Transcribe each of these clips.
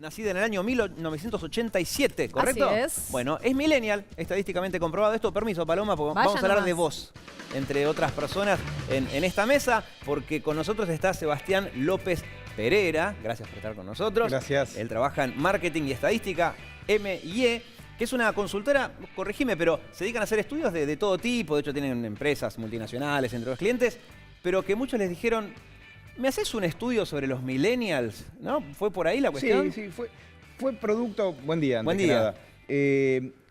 Nacida en el año 1987, ¿correcto? Así es. Bueno, es millennial, estadísticamente comprobado esto. Permiso, Paloma, porque Vaya vamos a hablar nomás. de vos, entre otras personas, en esta mesa, porque con nosotros está Sebastián López Pereira. Gracias por estar con nosotros. Gracias. Él trabaja en marketing y estadística, M&E, que es una consultora, corregime, pero se dedican a hacer estudios de todo tipo. De hecho, tienen empresas multinacionales entre los clientes, pero que muchos les dijeron: ¿me haces un estudio sobre los millennials? ¿No? ¿Fue por ahí la cuestión? Sí, fue producto... Buen día, antes Buen que día. nada.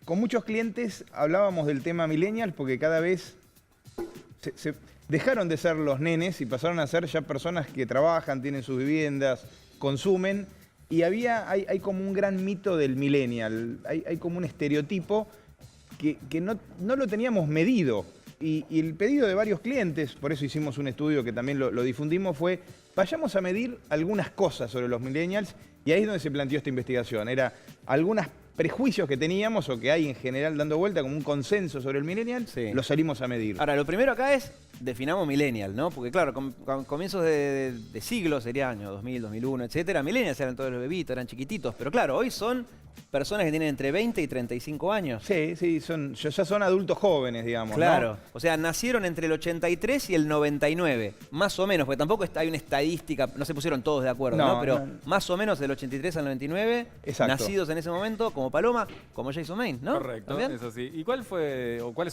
Con muchos clientes hablábamos del tema millennials porque cada vez se dejaron de ser los nenes y pasaron a ser ya personas que trabajan, tienen sus viviendas, consumen. Y hay como un gran mito del millennial, hay como un estereotipo que no lo teníamos medido. Y el pedido de varios clientes, por eso hicimos un estudio que también lo difundimos, fue: vayamos a medir algunas cosas sobre los millennials, y ahí es donde se planteó esta investigación. Era algunos prejuicios que teníamos o que hay en general dando vuelta como un consenso sobre el millennial, Sí. los salimos a medir. Ahora, lo primero acá es, definamos millennial, ¿no? Porque claro, comienzos de siglo, sería año 2000, 2001, etcétera. Millennials eran todos los bebitos, eran chiquititos, pero claro, hoy son personas que tienen entre 20 y 35 años. Sí, ya son adultos jóvenes, digamos, Claro, ¿no? o sea, nacieron entre el 83 y el 99, más o menos, porque tampoco hay una estadística, no se pusieron todos de acuerdo, ¿no? No, Pero no. más o menos del 83 al 99, Exacto. nacidos en ese momento, como Paloma, como Jason Maine, ¿no? Correcto, ¿También? es así. ¿Y cuáles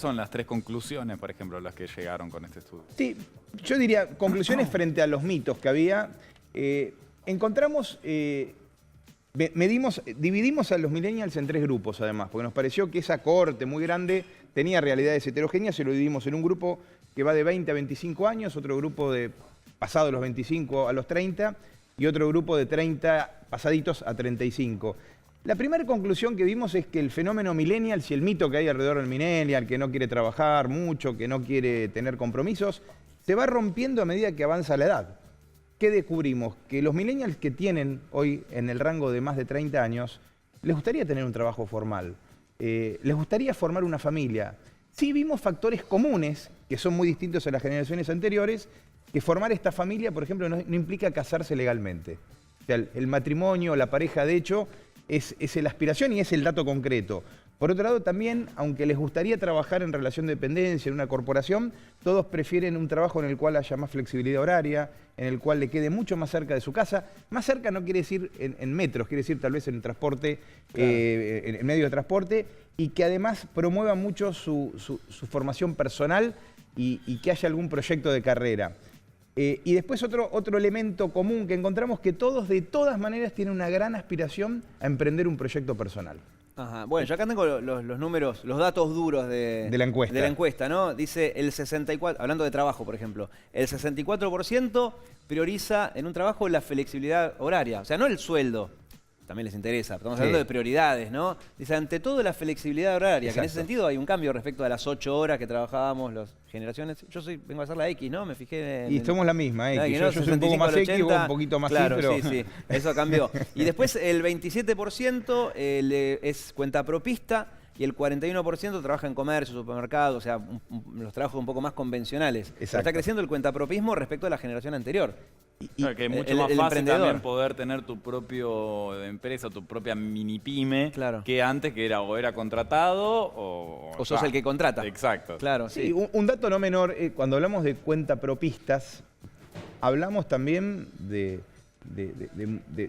son las 3 conclusiones, por ejemplo, las que llegaron con este estudio? Sí, yo diría, conclusiones frente a los mitos que había. Encontramos, dividimos a los millennials en 3 grupos, además, porque nos pareció que esa cohorte muy grande tenía realidades heterogéneas, y lo dividimos en un grupo que va de 20 a 25 años, otro grupo de pasado los 25 a los 30, y otro grupo de 30 pasaditos a 35. La primera conclusión que vimos es que el fenómeno millennial, y el mito que hay alrededor del millennial, que no quiere trabajar mucho, que no quiere tener compromisos, se va rompiendo a medida que avanza la edad. ¿Qué descubrimos? Que los millennials que tienen hoy en el rango de más de 30 años, les gustaría tener un trabajo formal, les gustaría formar una familia. Sí vimos factores comunes, que son muy distintos a las generaciones anteriores, que formar esta familia, por ejemplo, no implica casarse legalmente. O sea, el matrimonio, la pareja de hecho, es la aspiración y es el dato concreto. Por otro lado, también, aunque les gustaría trabajar en relación de dependencia, en una corporación, todos prefieren un trabajo en el cual haya más flexibilidad horaria, en el cual le quede mucho más cerca de su casa. Más cerca no quiere decir en metros, quiere decir tal vez en transporte, claro, en medio de transporte, y que además promueva mucho su formación personal y que haya algún proyecto de carrera. Y después otro elemento común que encontramos, que todos de todas maneras tienen una gran aspiración a emprender un proyecto personal. Ajá. Bueno, yo acá tengo los números, los datos duros de la encuesta. De la encuesta, ¿no? Dice el 64, hablando de trabajo, por ejemplo, el 64% prioriza en un trabajo la flexibilidad horaria, o sea, no el sueldo. También les interesa, estamos hablando de prioridades, ¿no? Dice, ante todo la flexibilidad horaria, que en ese sentido hay un cambio respecto a las 8 horas que trabajábamos las generaciones. Yo vengo a hacer la X, ¿no? Me fijé en... Y somos la misma, X. ¿no? Yo soy un poco más X, vos un poquito más claro, Y, pero... sí, eso cambió. Y después el 27% es cuentapropista y el 41% trabaja en comercio, supermercado, o sea, los trabajos un poco más convencionales. Exacto. Está creciendo el cuentapropismo respecto a la generación anterior. Claro, que es mucho el más fácil emprendedor también poder tener tu propio empresa, tu propia mini pyme, claro, que antes, que era o era contratado o sos el que contrata. Exacto. Claro, Sí, un dato no menor, cuando hablamos de cuentapropistas, hablamos también de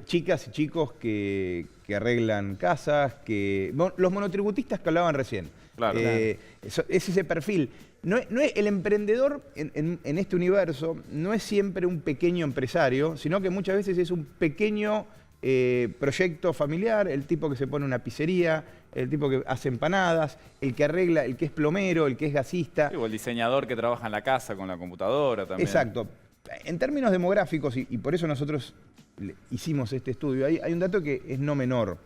chicas y chicos que arreglan casas, los monotributistas que hablaban recién. Claro. Es ese perfil. El emprendedor en este universo no es siempre un pequeño empresario, sino que muchas veces es un pequeño proyecto familiar, el tipo que se pone una pizzería, el tipo que hace empanadas, el que arregla, el que es plomero, el que es gasista. Sí, o el diseñador que trabaja en la casa con la computadora también. Exacto. En términos demográficos, y por eso nosotros hicimos este estudio, hay un dato que es no menor.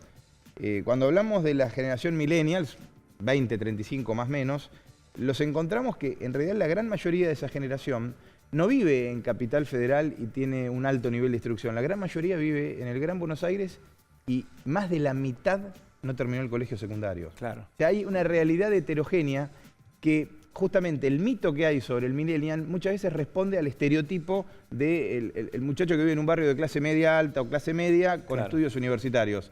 Cuando hablamos de la generación millennials, 20, 35 más o menos, los encontramos que en realidad la gran mayoría de esa generación no vive en Capital Federal y tiene un alto nivel de instrucción. La gran mayoría vive en el Gran Buenos Aires y más de la mitad no terminó el colegio secundario. Claro. O sea, hay una realidad heterogénea que justamente el mito que hay sobre el millennial muchas veces responde al estereotipo del el muchacho que vive en un barrio de clase media alta o clase media con estudios universitarios.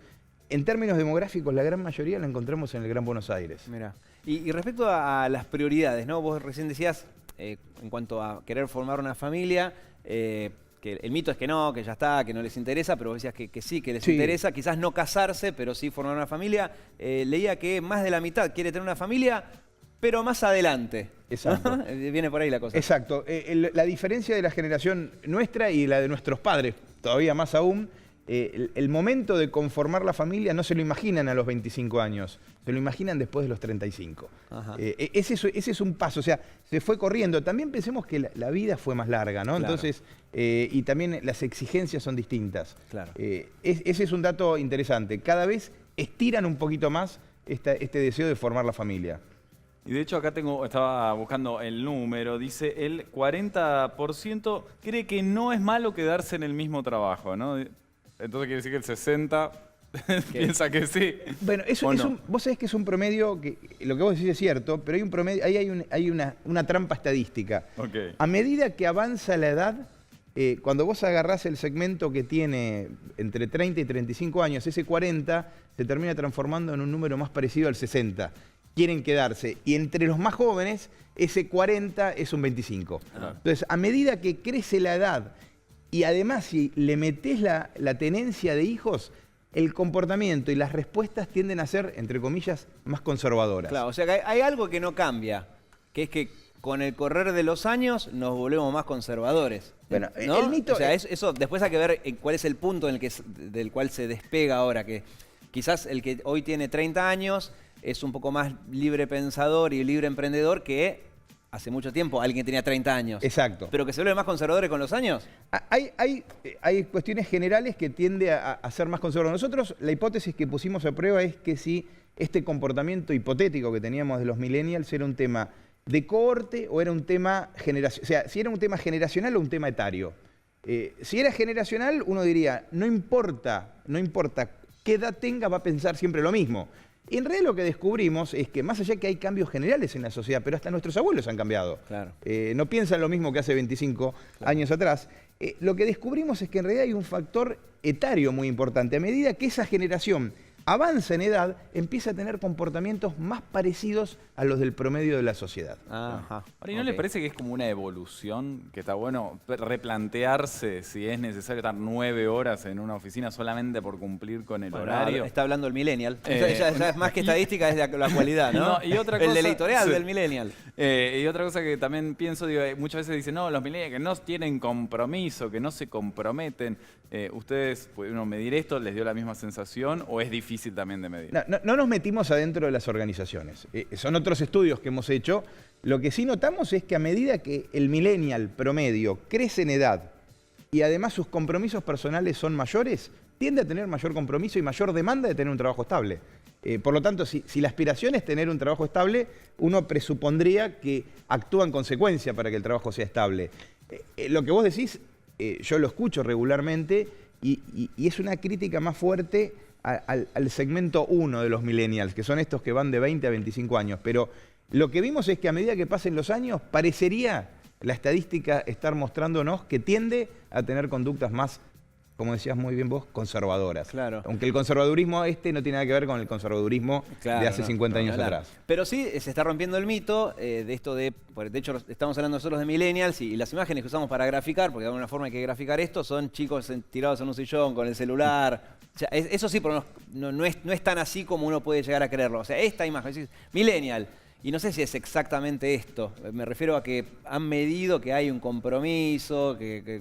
En términos demográficos, la gran mayoría la encontramos en el Gran Buenos Aires. Mirá. Y respecto a las prioridades, ¿no? Vos recién decías, en cuanto a querer formar una familia, que el mito es que no, que ya está, que no les interesa, pero vos decías que sí, que les interesa, quizás no casarse, pero sí formar una familia. Leía que más de la mitad quiere tener una familia, pero más adelante. Exacto. Viene por ahí la cosa. Exacto. La diferencia de la generación nuestra y la de nuestros padres, todavía más aún, el momento de conformar la familia no se lo imaginan a los 25 años, se lo imaginan después de los 35. Ese es un paso, o sea, se fue corriendo. También pensemos que la vida fue más larga, ¿no? Claro. Entonces, y también las exigencias son distintas. Claro. Ese es un dato interesante. Cada vez estiran un poquito más este deseo de formar la familia. Y de hecho acá estaba buscando el número, dice el 40% cree que no es malo quedarse en el mismo trabajo, ¿no? Entonces quiere decir que el 60% piensa que sí. Bueno, vos sabés que es un promedio, que lo que vos decís es cierto, pero hay un promedio, ahí hay una trampa estadística. Okay. A medida que avanza la edad, cuando vos agarrás el segmento que tiene entre 30 y 35 años, ese 40 se termina transformando en un número más parecido al 60. Quieren quedarse. Y entre los más jóvenes, ese 40 es un 25. Entonces, a medida que crece la edad, y además si le metés la tenencia de hijos, el comportamiento y las respuestas tienden a ser, entre comillas, más conservadoras. Claro, o sea que hay algo que no cambia, que es que con el correr de los años nos volvemos más conservadores. Bueno, ¿no? el mito... O sea, eso después hay que ver cuál es el punto del cual se despega ahora, que quizás el que hoy tiene 30 años es un poco más libre pensador y libre emprendedor que hace mucho tiempo alguien que tenía 30 años. Exacto. Pero que se vuelve más conservadores con los años. Hay cuestiones generales que tiende a ser más conservador. Nosotros, la hipótesis que pusimos a prueba es que si este comportamiento hipotético que teníamos de los millennials era un tema de cohorte o era un tema generacional, o sea, si era un tema generacional o un tema etario. Si era generacional, uno diría, no importa qué edad tenga, va a pensar siempre lo mismo. Y en realidad lo que descubrimos es que más allá que hay cambios generales en la sociedad, pero hasta nuestros abuelos han cambiado. Claro. No piensan lo mismo que hace 25 años atrás. Lo que descubrimos es que en realidad hay un factor etario muy importante. A medida que esa generación avanza en edad, empieza a tener comportamientos más parecidos a los del promedio de la sociedad. Ajá. Ahora, ¿y no le parece que es como una evolución? Que está bueno replantearse si es necesario estar 9 horas en una oficina solamente por cumplir con el horario. Está hablando el millennial. Ya es más que estadística, es de la actualidad, ¿no? Y otra el cosa, del editorial sí. del millennial. Y otra cosa que también pienso, digo, muchas veces dicen, no, los millennials que no tienen compromiso, que no se comprometen. ¿Ustedes, ¿puede uno medir esto? ¿Les dio la misma sensación o es difícil también de medir? No nos metimos adentro de las organizaciones. Son otros estudios que hemos hecho. Lo que sí notamos es que a medida que el millennial promedio crece en edad y además sus compromisos personales son mayores, tiende a tener mayor compromiso y mayor demanda de tener un trabajo estable. Por lo tanto, si la aspiración es tener un trabajo estable, uno presupondría que actúa en consecuencia para que el trabajo sea estable. Lo que vos decís, yo lo escucho regularmente y es una crítica más fuerte al segmento 1 de los millennials, que son estos que van de 20 a 25 años. Pero lo que vimos es que a medida que pasen los años, parecería la estadística estar mostrándonos que tiende a tener conductas más, como decías muy bien vos, conservadoras. Claro. Aunque el conservadurismo no tiene nada que ver con el conservadurismo de hace 50 años atrás. Pero sí se está rompiendo el mito de esto de hecho estamos hablando nosotros de millennials y las imágenes que usamos para graficar, porque de alguna forma hay que graficar esto, son chicos tirados en un sillón con el celular. O sea, eso sí, pero no es tan así como uno puede llegar a creerlo. O sea, esta imagen, millennial. Y no sé si es exactamente esto. Me refiero a que han medido que hay un compromiso, que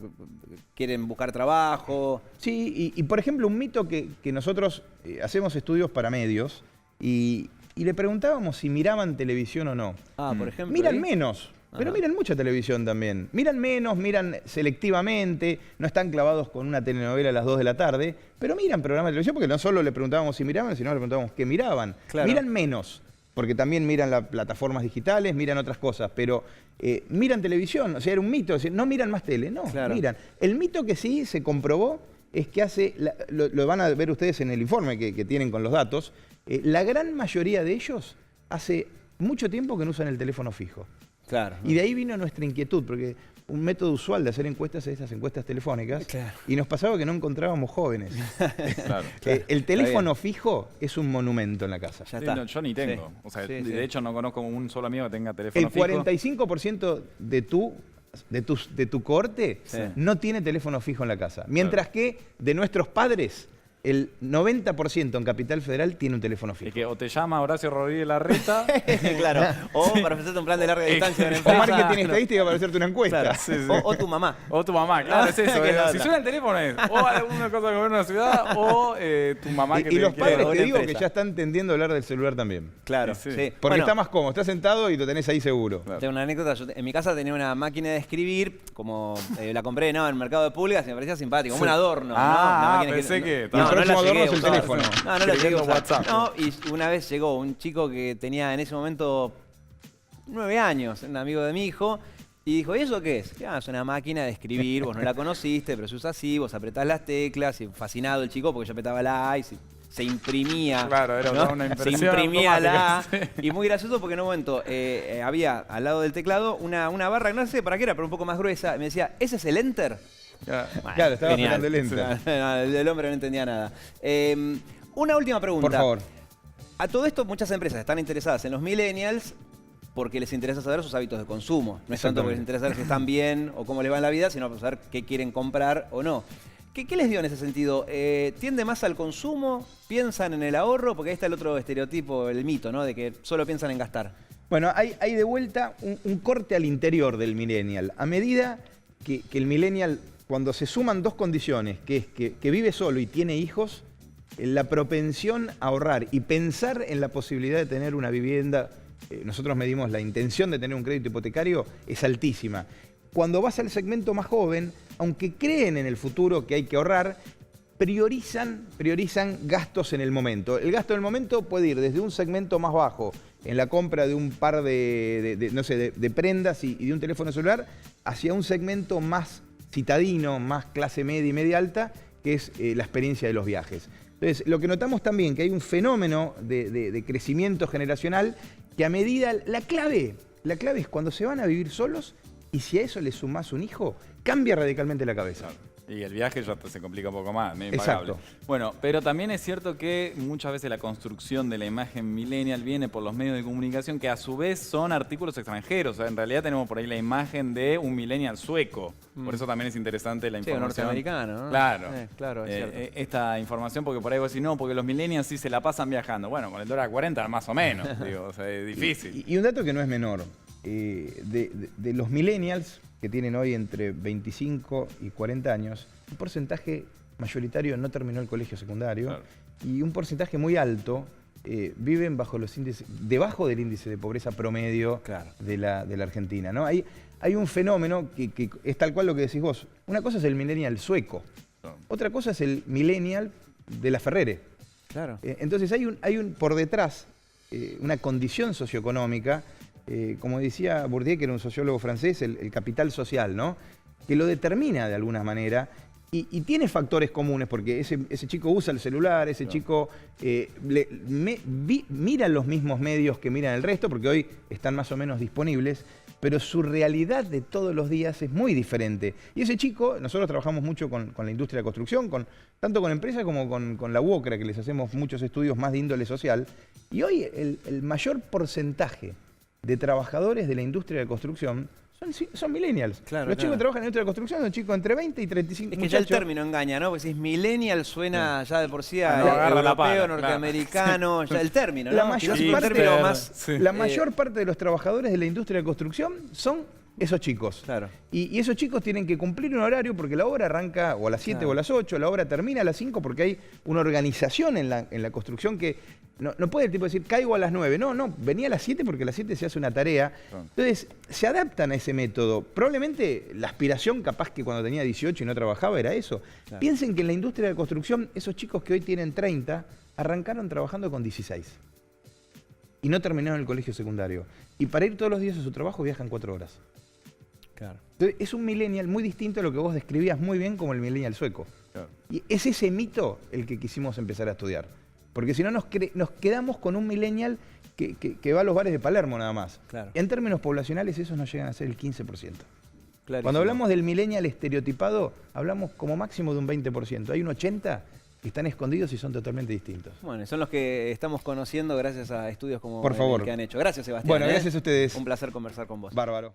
quieren buscar trabajo. Sí, y por ejemplo, un mito que nosotros hacemos estudios para medios y le preguntábamos si miraban televisión o no. Por ejemplo. Miran ¿ahí? menos, pero Ajá. miran mucha televisión también. Miran menos, miran selectivamente, no están clavados con una telenovela a las 2 de la tarde, pero miran programas de televisión porque no solo le preguntábamos si miraban, sino le preguntábamos qué miraban. Claro. Miran menos. Porque también miran las plataformas digitales, miran otras cosas, pero miran televisión, o sea, era un mito, decir, no miran más tele, no, claro. Miran. El mito que sí se comprobó es que lo van a ver ustedes en el informe que tienen con los datos, la gran mayoría de ellos hace mucho tiempo que no usan el teléfono fijo. Claro. Y de ahí vino nuestra inquietud, porque un método usual de hacer encuestas es estas encuestas telefónicas, Claro. y nos pasaba que no encontrábamos jóvenes. Claro. El teléfono fijo es un monumento en la casa. Ya Sí, está. no, yo ni tengo. Sí. O sea, Sí, de sí. hecho no conozco un solo amigo que tenga teléfono El fijo. 45% de tu cohorte Sí. no tiene teléfono fijo en la casa. Mientras que de nuestros padres, el 90% en Capital Federal tiene un teléfono Es fijo. que o te llama Horacio Rodríguez Larreta. Claro. O para ofrecerte un plan de larga distancia de una O empresa. marketing estadística para hacerte una encuesta. Claro. Sí, sí. O tu mamá. O tu mamá, claro, es eso. Que la Si otra. suena el teléfono es o alguna cosa que ver en una ciudad o tu mamá que Y los padres una te digo empresa. que ya están tendiendo a hablar del celular también. Claro. Sí, Sí. sí. Porque Bueno, está más cómodo, estás sentado y lo tenés ahí seguro. Claro. tengo una anécdota. Yo en mi casa tenía una máquina de escribir, como la compré en el mercado de pulgas y me parecía simpático, como un adorno. Ah, ¿no? Una máquina pensé que- Y el no la próximo llegué adorno a es el usar. teléfono. No la llegué a Escribiendo usar. WhatsApp. No, y una vez llegó un chico que tenía en ese momento 9 años, un amigo de mi hijo, y dijo, ¿y eso qué es? Es una máquina de escribir, vos no la conociste, pero se usa así, vos apretás las teclas, y fascinado el chico porque yo apretaba la A y se imprimía. Claro, era ¿no? una Se impresión imprimía la A. automática, Y muy gracioso porque en un momento había al lado del teclado una barra, no sé para qué era, pero un poco más gruesa, y me decía, ¿ese es el Enter? Ya. Bueno, Claro, estaba genial. esperando el Enter. No, el hombre no entendía nada. Una última pregunta. Por favor. A todo esto, muchas empresas están interesadas en los millennials porque les interesa saber sus hábitos de consumo. No es tanto porque les interesa saber si están bien o cómo les va en la vida, sino para saber qué quieren comprar o no. ¿Qué les dio en ese sentido? ¿Tiende más al consumo? ¿Piensan en el ahorro? Porque ahí está el otro estereotipo, el mito, ¿no? De que solo piensan en gastar. Bueno, hay de vuelta un corte al interior del millennial. A medida que el millennial, cuando se suman dos condiciones, que es que vive solo y tiene hijos, la propensión a ahorrar y pensar en la posibilidad de tener una vivienda, nosotros medimos la intención de tener un crédito hipotecario, es altísima. Cuando vas al segmento más joven, aunque creen en el futuro que hay que ahorrar, priorizan gastos en el momento. El gasto del momento puede ir desde un segmento más bajo, en la compra de un par de prendas y de un teléfono celular, hacia un segmento más citadino, más clase media y media alta, que es la experiencia de los viajes. Entonces, lo que notamos también que hay un fenómeno de crecimiento generacional que a medida, la clave es cuando se van a vivir solos y si a eso le sumás un hijo, cambia radicalmente la cabeza. Y el viaje ya se complica un poco más, medio Exacto. impagable. Bueno, pero también es cierto que muchas veces la construcción de la imagen millennial viene por los medios de comunicación que a su vez son artículos extranjeros. O sea, en realidad tenemos por ahí la imagen de un millennial sueco. Por eso también es interesante la Sí, información. norteamericano, ¿no? Claro. Claro, es cierto. Esta información, porque por ahí vos decís, no, porque los millennials sí se la pasan viajando. Bueno, con el dólar 40 más o menos, digo, o sea, es difícil. Y un dato que no es menor, de los millennials que tienen hoy entre 25 y 40 años, un porcentaje mayoritario no terminó el colegio secundario. Claro. Y un porcentaje muy alto viven debajo del índice de pobreza promedio Claro. de la Argentina, ¿no? Hay un fenómeno que es tal cual lo que decís vos. Una cosa es el millennial sueco, Claro. otra cosa es el millennial de la Ferrere. Claro. Entonces hay un por detrás una condición socioeconómica, como decía Bourdieu, que era un sociólogo francés, el capital social, ¿no? Que lo determina de alguna manera y tiene factores comunes, porque ese chico usa el celular, ese chico mira los mismos medios que miran el resto, porque hoy están más o menos disponibles, pero su realidad de todos los días es muy diferente. Y ese chico, nosotros trabajamos mucho con la industria de la construcción, tanto con empresas como con la UOCRA, que les hacemos muchos estudios más de índole social, y hoy el mayor porcentaje de trabajadores de la industria de la construcción son millennials. Claro, Los chicos claro. que trabajan en la industria de la construcción son chicos entre 20 y 35 Es que ya el muchachos. término engaña, ¿no? Porque si es millennial suena ya de por sí a No, agarra la europeo, pala, norteamericano, ya el término, ¿no? La mayor Quizás un parte- término más... Sí. La mayor parte de los trabajadores de la industria de la construcción son esos chicos. Claro. Y esos chicos tienen que cumplir un horario porque la obra arranca o a las 7 Claro. o a las 8, la obra termina a las 5 porque hay una organización en la construcción que no puede el tipo decir, caigo a las 9. No, venía a las 7 porque a las 7 se hace una tarea. Claro. Entonces, se adaptan a ese método. Probablemente la aspiración capaz que cuando tenía 18 y no trabajaba era eso. Claro. Piensen que en la industria de la construcción, esos chicos que hoy tienen 30, arrancaron trabajando con 16. Y no terminaron el colegio secundario. Y para ir todos los días a su trabajo viajan 4 horas. Claro. Entonces, es un millennial muy distinto a lo que vos describías muy bien como el millennial sueco. Claro. Y es ese mito el que quisimos empezar a estudiar. Porque si no nos quedamos con un millennial que va a los bares de Palermo nada más. Claro. En términos poblacionales esos no llegan a ser el 15%. Clarísimo. Cuando hablamos del millennial estereotipado, hablamos como máximo de un 20%. Hay un 80% que están escondidos y son totalmente distintos. Bueno, son los que estamos conociendo gracias a estudios como Por favor. el que han hecho. Gracias, Sebastián. Bueno, gracias a ustedes. Un placer conversar con vos. Bárbaro.